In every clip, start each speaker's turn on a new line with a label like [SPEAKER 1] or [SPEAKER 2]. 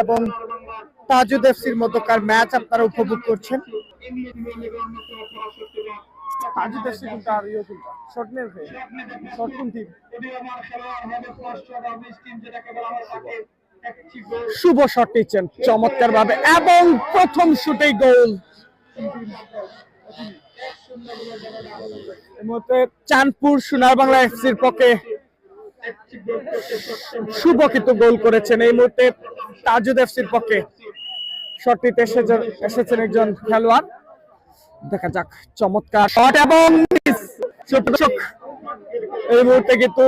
[SPEAKER 1] এবং তাজুদ এফসির মধ্যকার ম্যাচ আপনারা উপভোগ করছেন। তাজুদ এফসি কিন্তু আর ইয়ে কিন্তু শর্ট নেই ভাই, শর্ট কোন টিম? শুভ শট নিচ্ছেন চমৎকার ভাবে এবং প্রথম শুটেই গোল। এই মুহূর্তে চাঁদপুর সোনার বাংলা এফসির পক্ষে শুভ কিন্তু গোল করেছেন। এই মুহূর্তে তাজুদ এফসির পক্ষে শটটিতে এসেছেন একজন খেলোয়াড়। দেখা যাক চমৎকার শট এবং দর্শক এই মুহূর্তে কিন্তু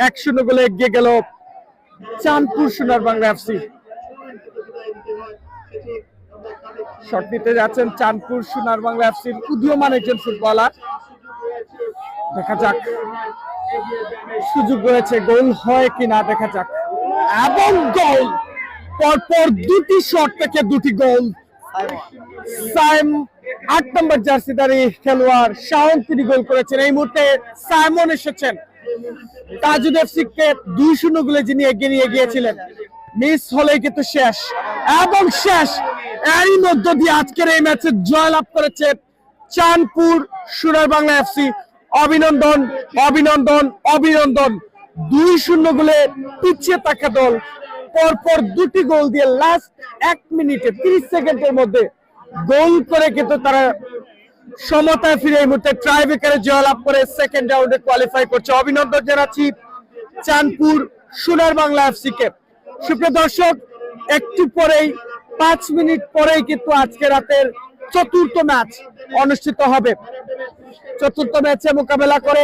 [SPEAKER 1] 1-0 গোলে এগিয়ে গেল চাঁদপুর সোনার বাংলা এফসি। শট নিতে যাচ্ছেন চাঁদপুর সোনার বাংলা এফসির উদীয়মান একজন ফুটবলার। দেখা যাক সুযোগ রয়েছে, গোল হয় কিনা দেখা যাক। এবং গোল, পরপর দুটি শট থেকে দুটি গোল। 8 নম্বর জার্সিধারী খেলোয়াড় শাওন তিনি গোল করেছেন। এই মুহূর্তে সাইমন এসেছেন তাজুদ এফসি কে 2-0 গোলে যিনি এগিয়ে নিয়ে গিয়েছিলেন। মিস হলেই কিন্তু শেষ এবং শেষ। এরই মধ্য দিয়ে আজকের এই ম্যাচে জয়লাভ করেছে চাঁদপুর সোনার বাংলা এফসি। অভিনন্দন অভিনন্দন অভিনন্দন। 2-0 গোলে পিছিয়ে থাকা দল পরপর দুটি গোল দিয়ে লাস্ট 1 মিনিটে 30 সেকেন্ডের মধ্যে গোল করে কিন্তু তারা সমতায় ফিরে এই মুহূর্তে ট্রাইব্রেকারে জয়লাভ করে সেকেন্ড রাউন্ডে কোয়ালিফাই করছে। অভিনন্দন জানাচ্ছি চাঁদপুর সোনার বাংলা এফসি কে। সুপ্রিয় দর্শক, একটু পরেই 5 মিনিট পরেই কিন্তু আজকে রাতের চতুর্থ ম্যাচ অনুষ্ঠিত হবে। চতুর্থ ম্যাচে মোকাবেলা করে